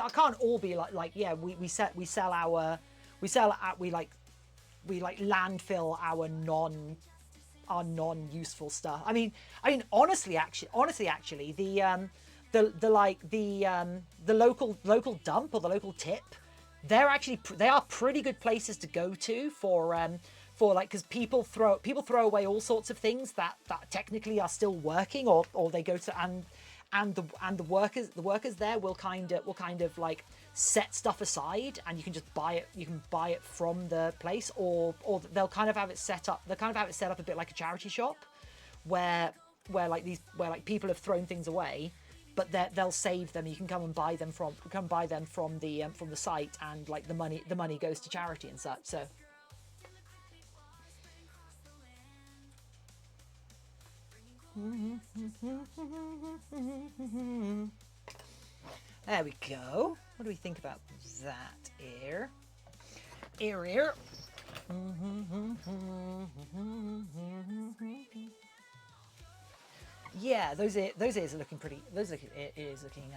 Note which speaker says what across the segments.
Speaker 1: can't all be like yeah, we landfill our non-useful stuff. I mean, honestly, actually, the local dump or the local tip, they are pretty good places to go to for like, because people throw away all sorts of things that technically are still working, or they go to, and the workers there will kind of like set stuff aside, and you can just buy it from the place, or they'll kind of have it set up a bit like a charity shop, where people have thrown things away, but they'll save them. You can come and buy them from the site, and like the money goes to charity and such. So there we go. What do we think about that here? Here. Yeah, those ears are looking pretty. It is looking.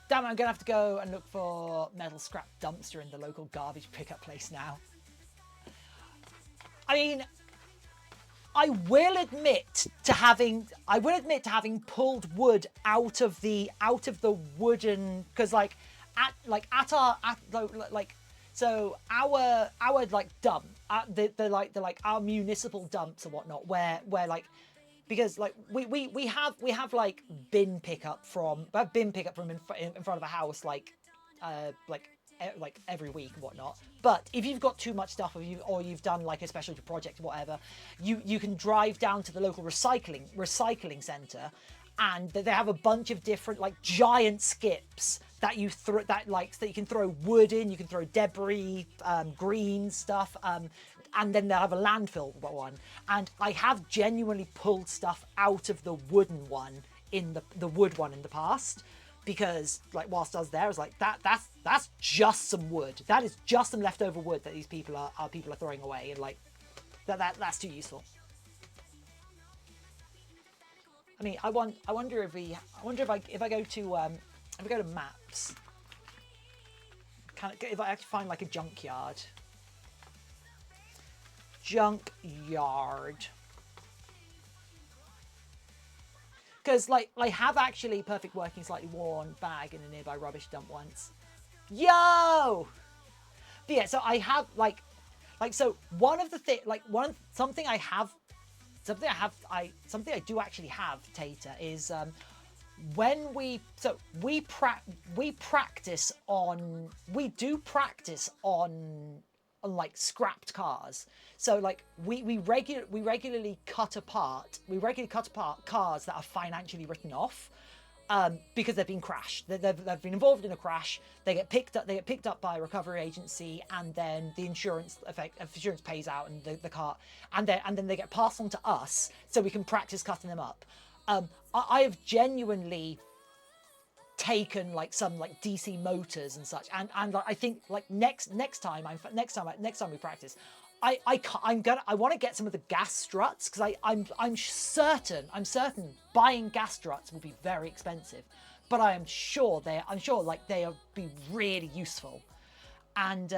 Speaker 1: Damn it, I'm gonna have to go and look for metal scrap dumpster in the local garbage pickup place now. I mean, I will admit to having pulled wood out of the wooden, because our dump, our municipal dumps and whatnot, where like, because like we have like bin pickup from in front of a house, like every week and whatnot. But if you've got too much stuff, or you've done like a special project or whatever, you can drive down to the local recycling center, and they have a bunch of different like giant skips that you can throw wood in, you can throw debris, green stuff, and then they'll have a landfill one. And I have genuinely pulled stuff out of the wooden one in the wood one in the past, because like whilst I was there, I was like, that's just some wood. That is just some leftover wood that these people are throwing away, and like that's too useful. I mean, I wonder if I go to maps, if I actually find like a junkyard. Because like I have actually perfect working slightly worn bag in a nearby rubbish dump once. Yo! But yeah, so I have so one of the thing something I do actually have, Tater, is when we practice on like scrapped cars. So like we regularly cut apart cars that are financially written off, because they've been crashed. They've been involved in a crash. They get picked up by a recovery agency, and then the insurance pays out, and the car, and then they get passed on to us, so we can practice cutting them up. I have genuinely taken like some like DC motors and such, and I think like next time we practice, I want to get some of the gas struts, because I'm certain buying gas struts will be very expensive, but I'm sure they'll be really useful. And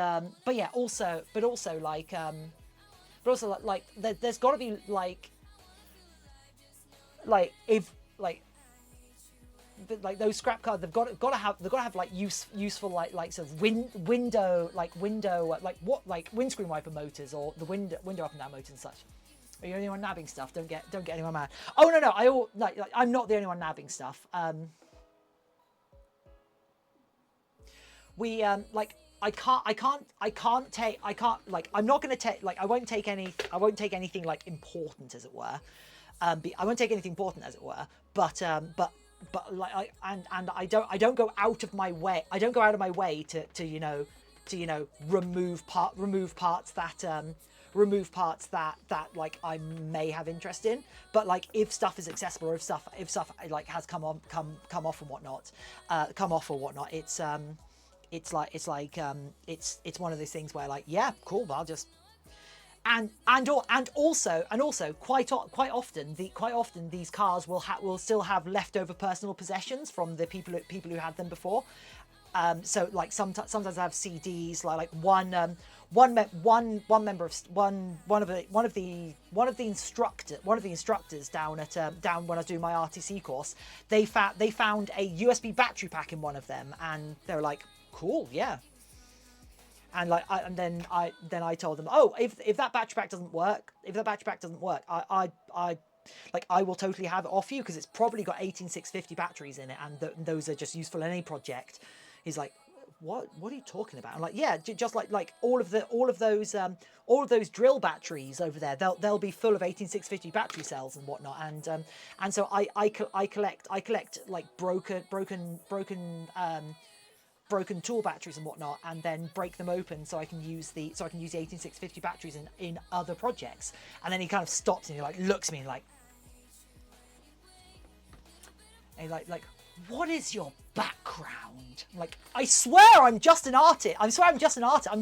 Speaker 1: but yeah, also like there's got to be like those scrap cars, they've got to have like useful like sort of window windscreen wiper motors, or the window up and down motors and such. Are you the only one nabbing stuff? Don't get anyone mad. Oh no, I'm not the only one nabbing stuff. We I'm not going to take, like, I won't take anything like important, as it were. I won't take anything important, as it were. But like, I don't go out of my way. I don't go out of my way to remove parts that like I may have interest in. But like, if stuff is accessible, or if stuff like has come off or whatnot, it's one of those things where like, yeah, cool, but I'll just. and also quite often these cars will still have leftover personal possessions from the people who had them before. So like sometimes I have CDs like one member of one of the instructors down when I was doing my RTC course, they found a USB battery pack in one of them, and they were like, cool, yeah. And then I told them, oh, if that battery pack doesn't work, I will totally have it off you, because it's probably got 18650 batteries in it, and those are just useful in any project. He's like, what are you talking about? I'm like, yeah, just like all of those drill batteries over there, they'll be full of 18650 battery cells and whatnot, and so I collect like broken tool batteries and whatnot, and then break them open so I can use the 18650 batteries in other projects. And then he kind of stops and he like looks at me like, and he's like, what is your background? I'm like, I swear I'm just an artist. I'm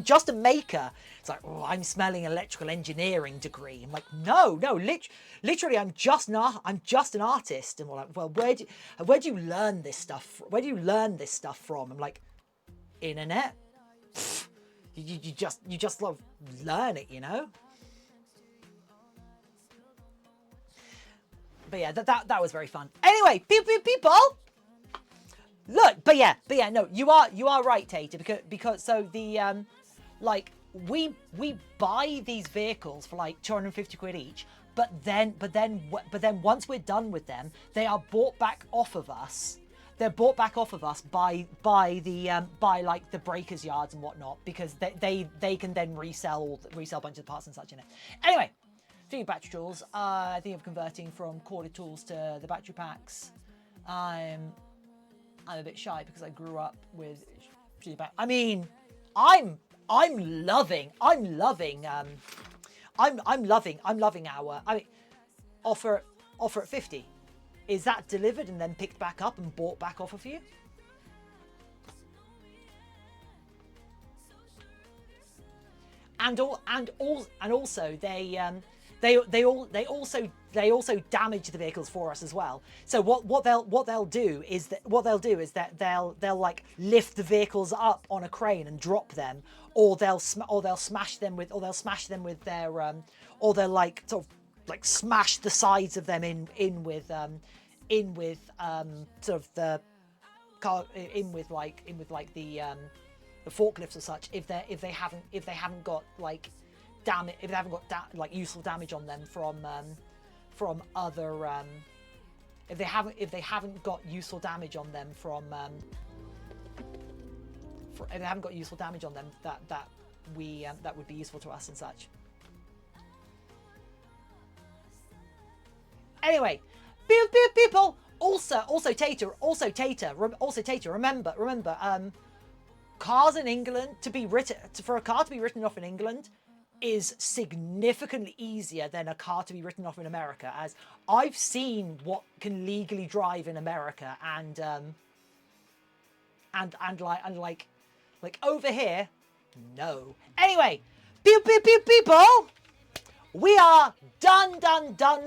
Speaker 1: just a maker. It's like, oh, I'm smelling electrical engineering degree. I'm like, no, literally, I'm just an artist. And we're like, well, where do you learn this stuff? Where do you learn this stuff from? I'm like, internet. Pfft, you just love learn it, you know. But yeah, that was very fun. Anyway, people. Look, but yeah, no, you are right, Tater, because so the like we buy these vehicles for like 250 quid each, but then once we're done with them, they are bought back off of us. They're bought back off of us by like the breakers yards and whatnot, because they can then resell a bunch of parts and such in it. Anyway, speaking of battery tools, I think of converting from corded tools to the battery packs. I'm a bit shy because I grew up with. I mean, I'm loving our. I mean, offer at 50. Is that delivered and then picked back up and bought back off of you? And also they also damage the vehicles for us as well. So what they'll do is that they'll like lift the vehicles up on a crane and drop them, or they'll smash them with their or they'll like sort of like smash the sides of them in with sort of the car in with the forklifts or such, if they haven't got like damage, if they haven't got like useful damage on them from other if they haven't got useful damage on them from if they haven't got useful damage on them that would be useful to us and such. Anyway, people. Also Tater. Remember. Cars in England for a car to be written off in England is significantly easier than a car to be written off in America, as I've seen what can legally drive in America, and like over here, no. Anyway, people, we are done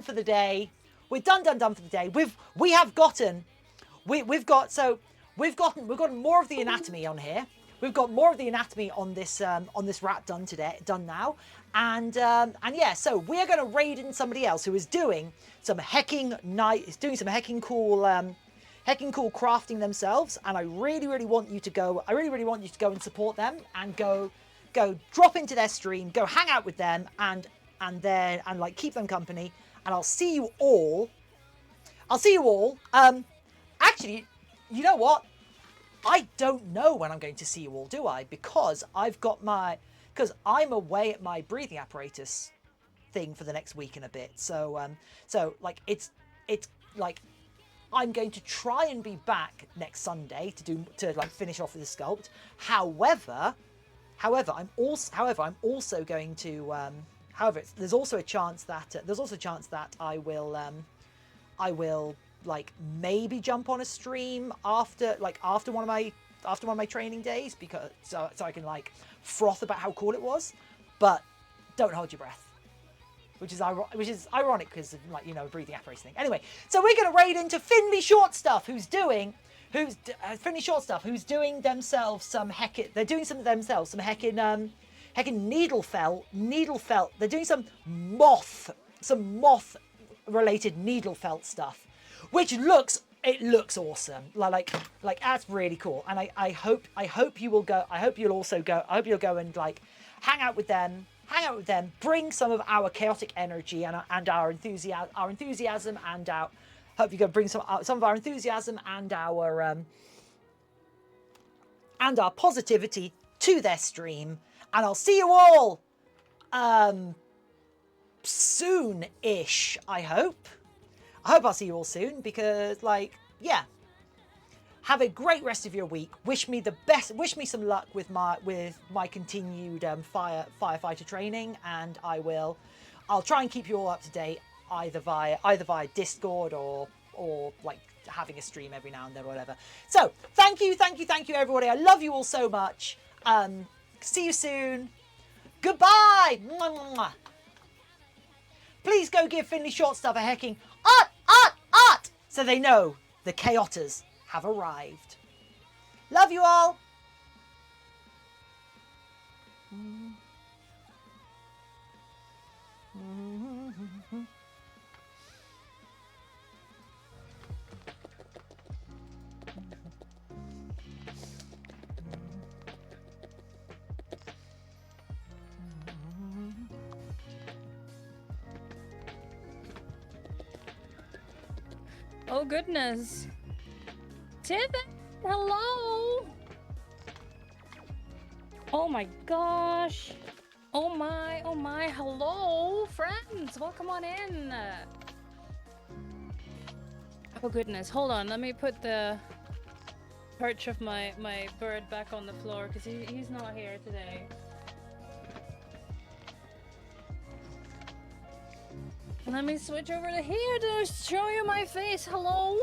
Speaker 1: for the day. We're done for the day. We've gotten more of the anatomy on here. We've got more of the anatomy on this rat done now, and yeah. So we're going to raid in somebody else who is doing some hecking cool crafting themselves, and I really want you to go. I really want you to go and support them, and go drop into their stream, go hang out with them, and like keep them company. And I'll see you all. Actually, you know what? I don't know when I'm going to see you all, do I? Because I'm away at my breathing apparatus thing for the next week and a bit. So like it's like I'm going to try and be back next Sunday to like finish off with the sculpt. However, I'm also going to. However, there's also a chance that I will like maybe jump on a stream after one of my training days, because so I can like froth about how cool it was, but don't hold your breath. which is ironic because of, like, you know, a breathing apparatus thing. Anyway, so we're going to raid into Finley Short Stuff, who's doing themselves some heckin', they're doing some themselves some heckin' needle felt. They're doing some moth related needle felt stuff, which looks awesome. Like that's really cool. And I hope you will go. I hope you'll also go. I hope you'll go and like hang out with them. Bring some of our chaotic energy and our enthusiasm and our. Hope you go bring some of our enthusiasm and our positivity to their stream. And I'll see you all soon-ish, I hope. I hope I'll see you all soon because, like, yeah. Have a great rest of your week. Wish me the best. Wish me some luck with my continued firefighter training, and I'll try and keep you all up to date either via Discord or like having a stream every now and then or whatever. So thank you everybody. I love you all so much. See you soon. Goodbye. Mwah, mwah, mwah. Please go give Finley Short Stuff a hecking art so they know the chaoters have arrived. Love you all.
Speaker 2: Oh goodness. Tibbet, hello. Oh my gosh. Oh my, hello friends. Welcome on in. Oh goodness, hold on. Let me put the perch of my bird back on the floor because he's not here today. Let me switch over to here to show you my face. Hello.